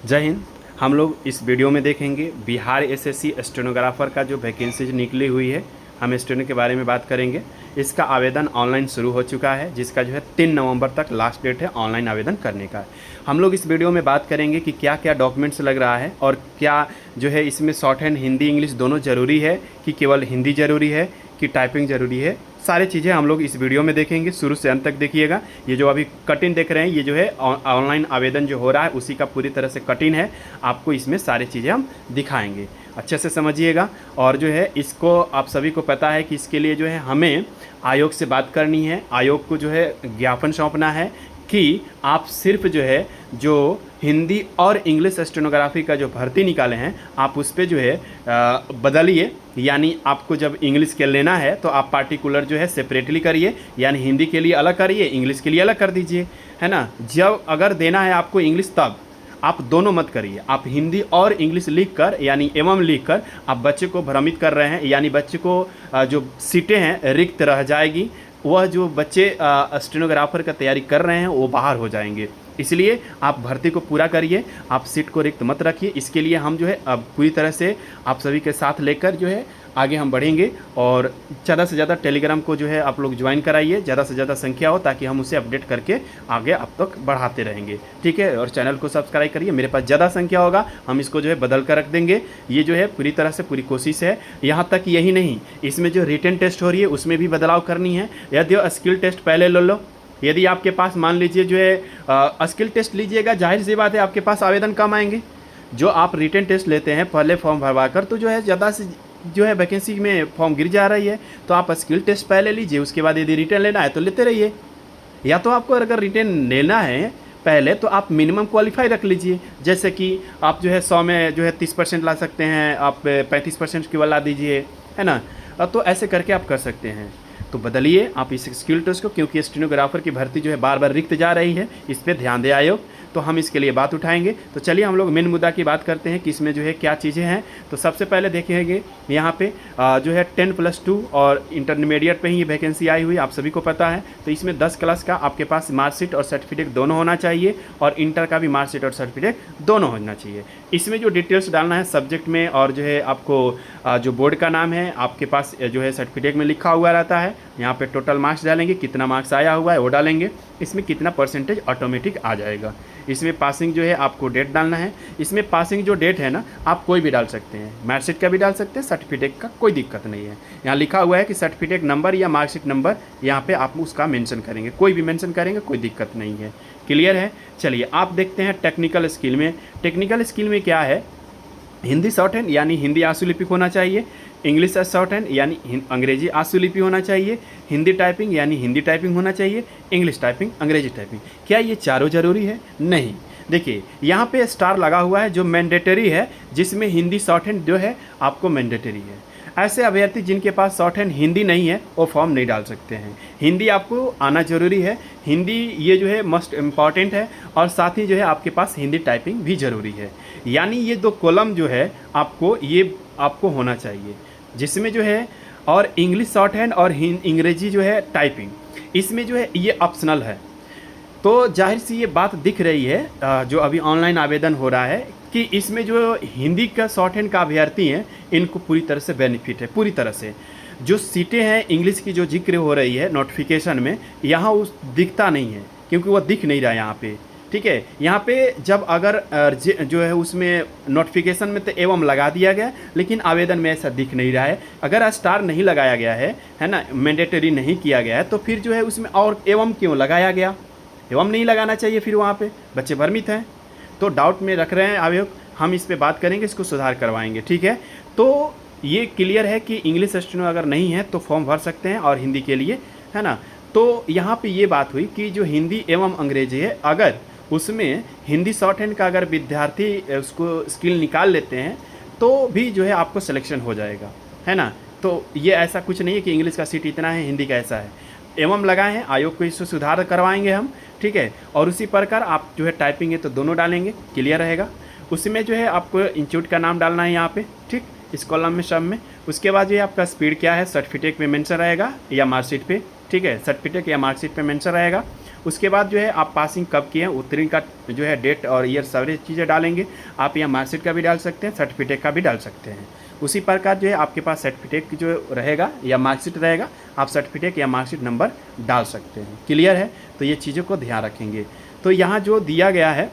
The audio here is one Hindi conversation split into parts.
जय हिंद। हम लोग इस वीडियो में देखेंगे बिहार एसएससी स्टेनोग्राफर का जो वैकेंसी निकली हुई है, हम स्टेनो के बारे में बात करेंगे। इसका आवेदन ऑनलाइन शुरू हो चुका है, जिसका जो है 3 नवंबर तक लास्ट डेट है ऑनलाइन आवेदन करने का। हम लोग इस वीडियो में बात करेंगे कि क्या क्या डॉक्यूमेंट्स लग रहा है और क्या जो है इसमें शॉर्ट हैंड हिंदी इंग्लिश दोनों ज़रूरी है कि केवल हिंदी ज़रूरी है कि टाइपिंग ज़रूरी है। सारी चीज़ें हम लोग इस वीडियो में देखेंगे, शुरू से अंत तक देखिएगा। ये जो अभी कटिंग देख रहे हैं, ये जो है ऑनलाइन आवेदन जो हो रहा है उसी का पूरी तरह से कटिंग है। आपको इसमें सारी चीज़ें हम दिखाएंगे, अच्छे से समझिएगा। और जो है इसको आप सभी को पता है कि इसके लिए जो है हमें आयोग से बात करनी है, आयोग को जो है ज्ञापन सौंपना है कि आप सिर्फ जो है जो हिंदी और इंग्लिश स्टेनोग्राफी का जो भर्ती निकाले हैं आप उस पर जो है बदलिए। यानी आपको जब इंग्लिश के लेना है तो आप पार्टिकुलर जो है सेपरेटली करिए, यानी हिंदी के लिए अलग करिए, इंग्लिश के लिए अलग कर दीजिए, है ना। जब अगर देना है आपको इंग्लिश तब आप दोनों मत करिए। आप हिंदी और इंग्लिश लिख कर यानी एवं लिख कर आप बच्चे को भ्रमित कर रहे हैं, यानी बच्चे को जो सीटें हैं रिक्त रह जाएगी। वह जो बच्चे स्टेनोग्राफर का तैयारी कर रहे हैं वो बाहर हो जाएंगे। इसलिए आप भर्ती को पूरा करिए, आप सीट को रिक्त मत रखिए। इसके लिए हम जो है अब पूरी तरह से आप सभी के साथ लेकर जो है आगे हम बढ़ेंगे। और ज़्यादा से ज़्यादा टेलीग्राम को जो है आप लोग ज्वाइन कराइए, ज़्यादा से ज़्यादा संख्या हो, ताकि हम उसे अपडेट करके आगे अब तक बढ़ाते रहेंगे, ठीक है। और चैनल को सब्सक्राइब करिए, मेरे पास ज़्यादा संख्या होगा हम इसको जो है बदल कर रख देंगे। ये जो है पूरी तरह से पूरी कोशिश है। यहाँ तक यही नहीं, इसमें जो रिटन टेस्ट हो रही है उसमें भी बदलाव करनी है। यदि स्किल टेस्ट पहले ले लो, यदि आपके पास मान लीजिए जो है स्किल टेस्ट लीजिएगा, जाहिर सी बात है आपके पास आवेदन कम आएंगे। जो आप रिटन टेस्ट लेते हैं पहले फॉर्म भरवा कर, तो जो है ज़्यादा से जो है वैकेंसी में फॉर्म गिर जा रही है। तो आप स्किल टेस्ट पहले लीजिए, उसके बाद यदि रिटर्न लेना है तो लेते रहिए। या तो आपको अगर रिटर्न लेना है पहले तो आप मिनिमम क्वालिफाई रख लीजिए, जैसे कि आप जो है 100 में जो है 30% ला सकते हैं, आप 35% की ला दीजिए, है ना। तो ऐसे करके आप कर सकते हैं। तो बदलिए आप इस स्किल टेस्ट को, क्योंकि स्टेनोग्राफर की भर्ती जो है बार बार रिक्त जा रही है, इस पर ध्यान दे आयोग। तो हम इसके लिए बात उठाएंगे। तो चलिए हम लोग मेन मुद्दा की बात करते हैं कि इसमें जो है क्या चीज़ें हैं। तो सबसे पहले देखेंगे यहाँ पे जो है 10+2 और इंटरमीडिएट पे ही ये वैकेंसी आई हुई, आप सभी को पता है। तो इसमें 10 क्लास का आपके पास मार्कशीट और सर्टिफिकेट दोनों होना चाहिए, और इंटर का भी मार्कशीट और सर्टिफिकेट दोनों होना चाहिए। इसमें जो डिटेल्स डालना है सब्जेक्ट में, और जो है आपको जो बोर्ड का नाम है आपके पास जो है सर्टिफिकेट में लिखा हुआ रहता है। यहाँ पे टोटल मार्क्स डालेंगे, कितना मार्क्स आया हुआ है वो डालेंगे, इसमें कितना परसेंटेज ऑटोमेटिक आ जाएगा। इसमें पासिंग जो है आपको डेट डालना है। इसमें पासिंग जो डेट है ना, आप कोई भी डाल सकते हैं, मार्कशीट का भी डाल सकते हैं, सर्टिफिकेट का कोई दिक्कत नहीं है। यहाँ लिखा हुआ है कि सर्टिफिकेट नंबर या मार्कशीट नंबर, यहाँ पे आप उसका मेंशन करेंगे, कोई भी मेंशन करेंगे, कोई दिक्कत नहीं है। क्लियर है। चलिए आप देखते हैं टेक्निकल स्किल में। टेक्निकल स्किल में क्या है, हिंदी शॉर्ट हैंड यानी हिंदी आशुलिपिक होना चाहिए, इंग्लिश शॉर्ट हैंड यानी अंग्रेजी आशुलिपि होना चाहिए, हिंदी टाइपिंग यानी हिंदी टाइपिंग होना चाहिए, इंग्लिश टाइपिंग अंग्रेजी टाइपिंग। क्या ये चारों जरूरी है? नहीं। देखिए यहाँ पे स्टार लगा हुआ है जो मैंडेटरी है, जिसमें हिंदी शॉर्ट हैंड जो है आपको मैंडेटरी है। ऐसे अभ्यर्थी जिनके पास शॉर्ट हैंड हिंदी नहीं है वो फॉर्म नहीं डाल सकते हैं। हिंदी आपको आना जरूरी है, हिंदी ये जो है मस्ट इम्पॉर्टेंट है, और साथ ही जो है आपके पास हिंदी टाइपिंग भी ज़रूरी है। यानी ये 2 कॉलम जो है आपको ये आपको होना चाहिए, जिसमें जो है और इंग्लिश शॉर्ट हैंड और अंग्रेजी जो है टाइपिंग, इसमें जो है ये ऑप्शनल है। तो जाहिर सी ये बात दिख रही है जो अभी ऑनलाइन आवेदन हो रहा है कि इसमें जो हिंदी का शॉर्ट हैंड का अभ्यर्थी हैं इनको पूरी तरह से बेनिफिट है। पूरी तरह से जो सीटें हैं इंग्लिश की जो जिक्र हो रही है नोटिफिकेशन में, यहाँ उस दिखता नहीं है, क्योंकि वह दिख नहीं रहा है यहाँ पे, ठीक है। यहाँ पे जब अगर जो है उसमें नोटिफिकेशन में तो एवं लगा दिया गया, लेकिन आवेदन में ऐसा दिख नहीं रहा है। अगर स्टार नहीं लगाया गया है ना, मैंडेटरी नहीं किया गया है, तो फिर जो है उसमें और एवं क्यों लगाया गया? एवं नहीं लगाना चाहिए, फिर वहाँ पे बच्चे भ्रमित हैं, तो डाउट में रख रहे हैं आयोग। हम इस पे बात करेंगे, इसको सुधार करवाएंगे, ठीक है। तो ये क्लियर है कि इंग्लिश स्टेनो अगर नहीं है तो फॉर्म भर सकते हैं, और हिंदी के लिए, है ना। तो यहाँ पे ये बात हुई कि जो हिंदी एवं अंग्रेजी है, अगर उसमें हिंदी शॉर्ट हैंड का अगर विद्यार्थी उसको स्किल निकाल लेते हैं तो भी जो है आपको सिलेक्शन हो जाएगा, है ना। तो ये ऐसा कुछ नहीं है कि इंग्लिश का सीट इतना है हिंदी का ऐसा है, एवं लगाए हैं। आयोग को इससे सुधार करवाएंगे हम, ठीक है। और उसी प्रकार आप जो है टाइपिंग है तो दोनों डालेंगे, क्लियर रहेगा। उसमें जो है आपको इंस्टीट्यूट का नाम डालना है यहाँ पे, ठीक, इस कॉलम में सब में। उसके बाद जो है आपका स्पीड क्या है सर्टिफिकेट में मेंशन रहेगा या मार्कशीट पे, ठीक है, सर्टिफिकेट या मार्कशीट पे मेंशन रहेगा। उसके बाद जो है आप पासिंग कब किए हैं, उत्तीर्ण का जो है डेट और ईयर सारी चीज़ें डालेंगे। आप यहाँ मार्कशीट का भी डाल सकते हैं, सर्टिफिकेट का भी डाल सकते हैं। उसी प्रकार जो है आपके पास सर्टिफिकेट जो रहेगा या मार्कशीट रहेगा, आप सर्टिफिकेट या मार्कशीट नंबर डाल सकते हैं। क्लियर है? तो ये चीज़ों को ध्यान रखेंगे। तो यहाँ जो दिया गया है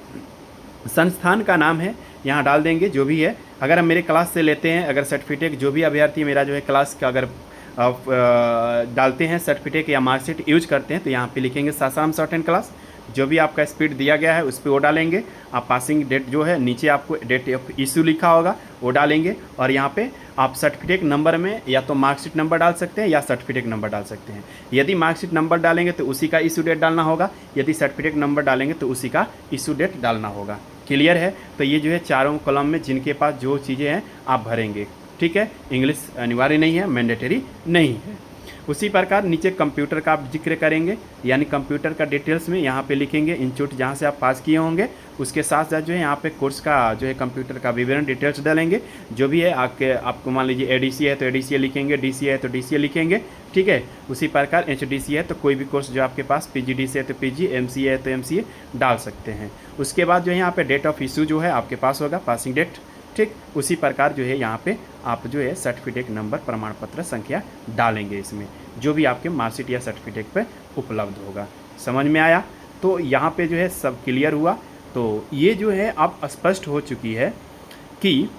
संस्थान का नाम है, यहाँ डाल देंगे जो भी है। अगर हम मेरे क्लास से लेते हैं, अगर सर्टिफिकेट जो भी अभ्यर्थी मेरा जो है क्लास का अगर डालते हैं सर्टिफिकेट या मार्कशीट यूज करते हैं, तो यहाँ पे लिखेंगे सासाराम शॉर्ट एंड क्लास। जो भी आपका स्पीड दिया गया है उस पर वो डालेंगे। आप पासिंग डेट जो है नीचे आपको डेट ऑफ इशू लिखा होगा वो डालेंगे, और यहाँ पे आप सर्टिफिकेट नंबर में या तो मार्कशीट नंबर डाल सकते हैं या सर्टिफिकेट नंबर डाल सकते हैं। यदि मार्कशीट नंबर डालेंगे तो उसी का इशू डेट डालना होगा, यदि सर्टिफिकेट नंबर डालेंगे तो उसी का इशू डेट डालना होगा। क्लियर है? तो ये जो है चारों कॉलम में जिनके पास जो चीज़ें हैं आप भरेंगे। ठीक है? इंग्लिश अनिवार्य नहीं है, मैंडेटरी नहीं है। उसी प्रकार नीचे कंप्यूटर का आप जिक्र करेंगे, यानी कंप्यूटर का डिटेल्स में यहाँ पे लिखेंगे इंस्टीट्यूट जहाँ से आप पास किए होंगे, उसके साथ साथ जो है यहाँ पे कोर्स का जो है कंप्यूटर का विवरण डिटेल्स डालेंगे। जो भी है आपको मान लीजिए एडीसी है तो एडीसी लिखेंगे, डीसी है तो डीसी लिखेंगे। ठीक है? उसी प्रकार एचडीसी है तो कोई भी कोर्स जो आपके पास, पीजीडीसी है तो पीजी, एमसीए है तो एमसीए डाल सकते हैं। उसके बाद जो है यहाँ पे डेट ऑफ इशू जो है आपके पास होगा, पासिंग डेट। ठीक, उसी प्रकार जो है यहाँ पे आप जो है सर्टिफिकेट नंबर, प्रमाण पत्र संख्या डालेंगे इसमें, जो भी आपके मार्कशीट या सर्टिफिकेट पे उपलब्ध होगा। समझ में आया? तो यहाँ पे जो है सब क्लियर हुआ। तो ये जो है अब स्पष्ट हो चुकी है कि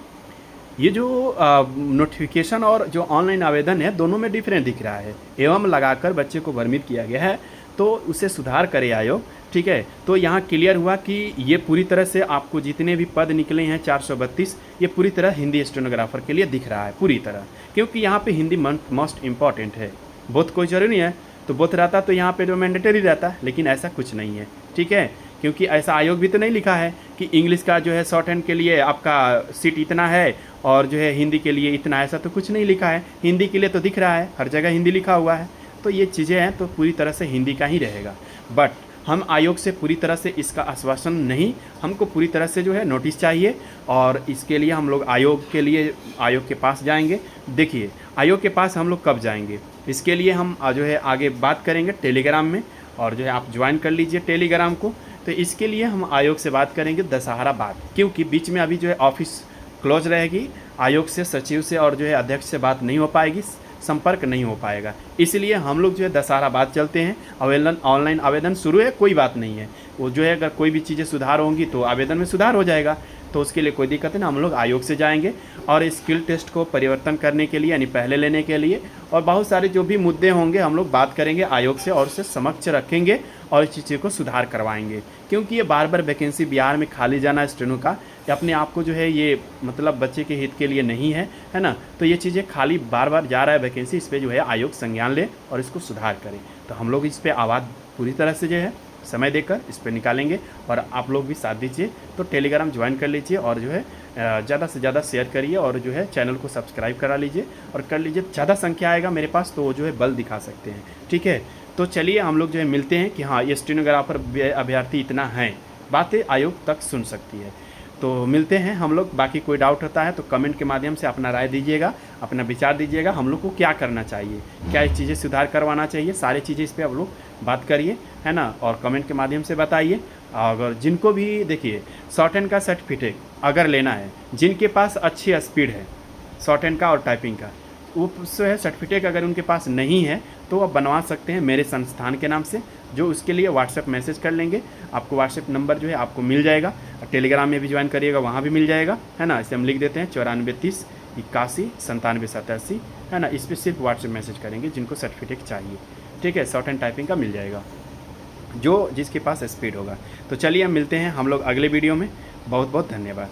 ये जो नोटिफिकेशन और जो ऑनलाइन आवेदन है दोनों में डिफरेंट दिख रहा है, एवं लगाकर बच्चे को भ्रमित किया गया है, तो उसे सुधार करे आयोग। ठीक है? तो यहाँ क्लियर हुआ कि ये पूरी तरह से आपको जितने भी पद निकले हैं 432, ये पूरी तरह हिंदी स्टेनोग्राफर के लिए दिख रहा है पूरी तरह, क्योंकि यहाँ पे हिंदी मोस्ट इम्पॉर्टेंट है। बोथ कोई जरूरी नहीं है, तो बोथ रहता तो यहाँ पे जो मैंडेटरी रहता है, लेकिन ऐसा कुछ नहीं है। ठीक है? क्योंकि ऐसा आयोग भी तो नहीं लिखा है कि इंग्लिश का जो है शॉर्ट हैंड के लिए आपका सीट इतना है और जो है हिंदी के लिए इतना, ऐसा तो कुछ नहीं लिखा है। हिंदी के लिए तो दिख रहा है, हर जगह हिंदी लिखा हुआ है। तो ये चीज़ें हैं तो पूरी तरह से हिंदी का ही रहेगा। बट हम आयोग से पूरी तरह से इसका आश्वासन नहीं, हमको पूरी तरह से जो है नोटिस चाहिए, और इसके लिए हम लोग आयोग के पास जाएंगे। देखिए आयोग के पास हम लोग कब जाएंगे, इसके लिए हम जो है आगे बात करेंगे टेलीग्राम में, और जो है आप ज्वाइन कर लीजिए टेलीग्राम को। तो इसके लिए हम आयोग से बात करेंगे दशहरा बाद, क्योंकि बीच में अभी जो है ऑफिस क्लोज रहेगी, आयोग से, सचिव से और जो है अध्यक्ष से बात नहीं हो पाएगी, संपर्क नहीं हो पाएगा। इसलिए हम लोग जो है दशहरा बाद चलते हैं। आवेदन ऑनलाइन आवेदन शुरू है, कोई बात नहीं है, वो जो है अगर कोई भी चीज़ें सुधार होंगी तो आवेदन में सुधार हो जाएगा, तो उसके लिए कोई दिक्कत नहीं। हम लोग आयोग से जाएंगे और स्किल टेस्ट को परिवर्तन करने के लिए, यानी पहले लेने के लिए, और बहुत सारे जो भी मुद्दे होंगे हम लोग बात करेंगे आयोग से और उसे समक्ष रखेंगे और इस चीज़ को सुधार करवाएंगे। क्योंकि ये बार बार वैकेंसी बिहार में खाली जाना स्टेनो का, अपने आप को जो है ये मतलब बच्चे के हित के लिए नहीं है, है ना। तो ये चीज़ें खाली बार बार जा रहा है वैकेंसी, इस पर जो है आयोग संज्ञान ले और इसको सुधार करे। तो हम लोग इस पर आवाज़ पूरी तरह से जो है समय देकर इस पर निकालेंगे, और आप लोग भी साथ दीजिए। तो टेलीग्राम ज्वाइन कर लीजिए और जो है ज़्यादा से ज़्यादा शेयर करिए, और जो है चैनल को सब्सक्राइब करा लीजिए और कर लीजिए। ज़्यादा संख्या आएगा मेरे पास तो वो जो है बल दिखा सकते हैं। ठीक है, तो चलिए हम लोग जो है मिलते हैं कि हाँ ये स्टेनोग्राफर अभ्यर्थी इतना है, बातें आयोग तक सुन सकती है। तो मिलते हैं हम लोग। बाकी कोई डाउट होता है तो कमेंट के माध्यम से अपना राय दीजिएगा, अपना विचार दीजिएगा, हम लोग को क्या करना चाहिए, क्या ये चीज़ें सुधार करवाना चाहिए, सारी चीज़ें इस पर आप लोग बात करिए, है ना, और कमेंट के माध्यम से बताइए। अगर जिनको भी देखिए शॉर्ट हैंड का सर्टिफिकेट अगर लेना है, जिनके पास अच्छी स्पीड है शॉर्ट हैंड का और टाइपिंग का, वो है सर्टिफिकेट अगर उनके पास नहीं है तो आप बनवा सकते हैं मेरे संस्थान के नाम से, जो उसके लिए व्हाट्सएप मैसेज कर लेंगे। आपको व्हाट्सएप नंबर जो है आपको मिल जाएगा, टेलीग्राम में भी ज्वाइन करिएगा, वहाँ भी मिल जाएगा, है ना। इसे हम लिख देते हैं 9430 81 97 87, है ना। इस पर सिर्फ व्हाट्सएप मैसेज करेंगे जिनको सर्टिफिकेट चाहिए। ठीक है, शॉर्ट हैंड टाइपिंग का मिल जाएगा जो जिसके पास स्पीड होगा। तो चलिए हम मिलते हैं हम लोग अगले वीडियो में। बहुत बहुत धन्यवाद।